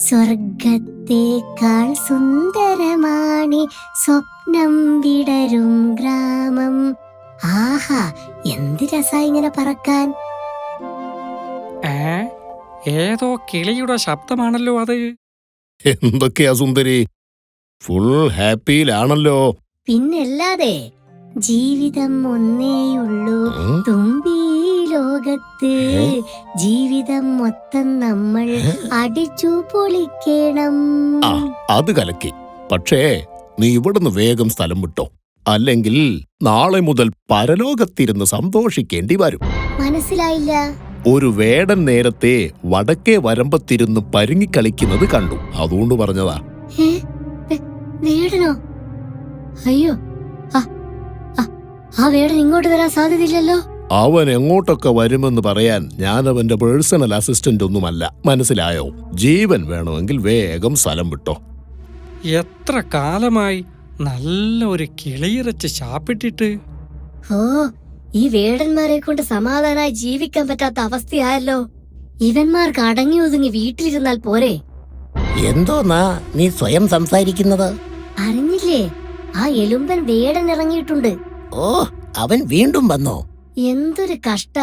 സ്വർഗത്തേക്കാൾ സുന്ദരമാണി സ്വപ്നം വിടരും ഗ്രാമം. ആഹാ, എന്ത് രസാ ഇങ്ങനെ പറക്കാൻ. ഏതോ കിളിയുടെ ശബ്ദമാണല്ലോ അത്. എന്തൊക്കെയാ സുന്ദരി, ഫുൾ ഹാപ്പിയിലാണല്ലോ. പിന്നല്ലാതെ, ജീവിതം ഒന്നേയുള്ളൂ തുമ്പി ലോകത്ത്. ജീവിതം മൊത്തം നമ്മൾ അടിച്ചു പൊളിക്കണം. അത് കലക്കി. പക്ഷേ നീ ഇവിടുന്ന് വേഗം സ്ഥലം വിട്ടോ, അല്ലെങ്കിൽ നാളെ മുതൽ പരലോകത്തിരുന്ന് സന്തോഷിക്കേണ്ടി വരും. മനസ്സിലായില്ല. ഒരു വേടൻ നേരത്തെ വടക്കേ വരമ്പത്തിരുന്ന് പരുങ്ങിക്കളിക്കുന്നത് കണ്ടു, അതുകൊണ്ട് പറഞ്ഞതാ. വേടനോ? അയ്യോ, ആ വേടൻ ഇങ്ങോട്ട് വരാൻ സാധ്യതയില്ലല്ലോ. അവൻ എങ്ങോട്ടൊക്കെ വരുമെന്ന് പറയാൻ ഞാൻ അവന്റെ പേഴ്സണൽ അസിസ്റ്റന്റ് ഒന്നുമല്ല, മനസ്സിലായോ? ജീവൻ വേണമെങ്കിൽ വേഗം സ്ഥലം വിട്ടോ. എത്ര കാലമായി നല്ല ഒരു കിളിയിറച്ച് ശാപ്പിട്ടിട്ട്. ഓ, ഈ വേടന്മാരെ കൊണ്ട് സമാധാനായി ജീവിക്കാൻ പറ്റാത്ത അവസ്ഥയായല്ലോ. ഇവന്മാർക്ക് അടങ്ങി ഒതുങ്ങി വീട്ടിലിരുന്നാൽ പോരെ? എന്തോന്നാ നീ സ്വയം സംസാരിക്കുന്നത്? അറിഞ്ഞില്ലേ, ആ എലുമ്പൻ വേടൻ ഇറങ്ങിയിട്ടുണ്ട്. ഓ, അവൻ വീണ്ടും വന്നോ? എന്തൊരു കഷ്ട.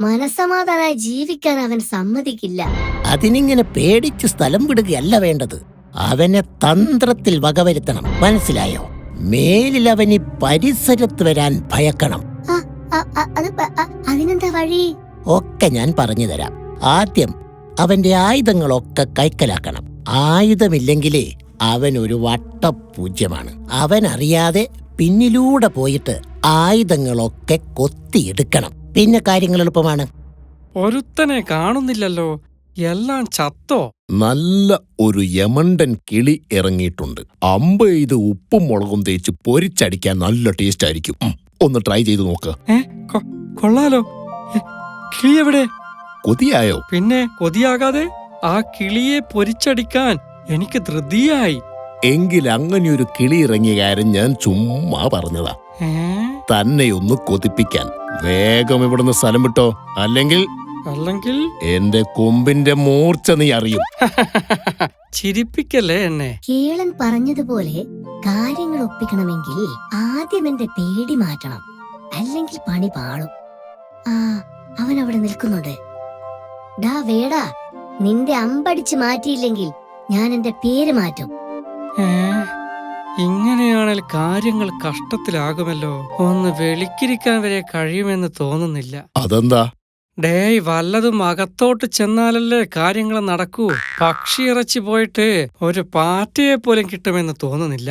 മനസമാധാനായി ജീവിക്കാൻ അവൻ സമ്മതിക്കില്ല. അതിനിങ്ങനെ പേടിച്ച് സ്ഥലം വിടുകയല്ല വേണ്ടത്, അവനെ തന്ത്രത്തിൽ വകവരുത്തണം, മനസ്സിലായോ? മേലിൽ അവന് പരിസരത്ത് വരാൻ ഭയക്കണം. അതിനെന്താ വഴി? ഒക്കെ ഞാൻ പറഞ്ഞു തരാം. ആദ്യം അവന്റെ ആയുധങ്ങളൊക്കെ കൈക്കലാക്കണം. ആയുധമില്ലെങ്കിലേ അവനൊരു വട്ടപൂജ്യമാണ്. അവൻ അറിയാതെ പിന്നിലൂടെ പോയിട്ട് ആയുധങ്ങളൊക്കെ കൊത്തിയെടുക്കണം. പിന്നെ കാര്യങ്ങൾ എളുപ്പമാണ്. ഒരുത്തനെ കാണുന്നില്ലല്ലോ, എല്ലാം ചത്തോ? നല്ല ഒരു യമണ്ടൻ കിളി ഇറങ്ങിയിട്ടുണ്ട്. അമ്പ ഇത് ഉപ്പും മുളകും തേച്ച് പൊരിച്ചടിക്കാൻ നല്ല ടേസ്റ്റ് ആയിരിക്കും. ഒന്ന് ട്രൈ ചെയ്ത് നോക്ക്. കൊള്ളാലോ. കിളി എവിടെ? കൊതിയായോ? പിന്നെ കൊതിയാകാതെ. ആ കിളിയെ പൊരിച്ചടിക്കാൻ എനിക്ക് ധൃതിയായി. എങ്കിൽ അങ്ങനെയൊരു കിളി ഇറങ്ങിയ കാര്യം ഞാൻ ചുമ്മാ പറഞ്ഞതാ, തന്നെ ഒന്ന് കൊതിപ്പിക്കാൻ. വേഗം ഇവിടുന്ന് സ്ഥലം വിട്ടോ, അല്ലെങ്കിൽ എന്റെ കൊമ്പിന്റെ മൂർച്ച നീ അറിയും. ചിരിപ്പിക്കല്ലേ എന്നെ. കേളൻ പറഞ്ഞതുപോലെ കാര്യങ്ങൾ ഒപ്പിക്കണമെങ്കിൽ ആദ്യം എന്റെ പേടി മാറ്റണം, അല്ലെങ്കിൽ പണി പാളും. അവൻ അവിടെ നിൽക്കുന്നുണ്ട്. ഡാ വേടാ, നിന്റെ അമ്പടിച്ച് മാറ്റിയില്ലെങ്കിൽ ഞാൻ എന്റെ പേര് മാറ്റും. ഇങ്ങനെയാണെങ്കിൽ കാര്യങ്ങൾ കഷ്ടത്തിലാകുമല്ലോ. ഒന്ന് വെളിക്കിരിക്കാൻ വരെ കഴിയുമെന്ന് തോന്നുന്നില്ല. അതെന്താ? ഡേയ്, വല്ലതും അകത്തോട്ട് ചെന്നാലല്ലേ കാര്യങ്ങൾ നടക്കൂ. പക്ഷി ഇറച്ചി പോയിട്ട് ഒരു പാറ്റയെ പോലും കിട്ടുമെന്ന് തോന്നുന്നില്ല.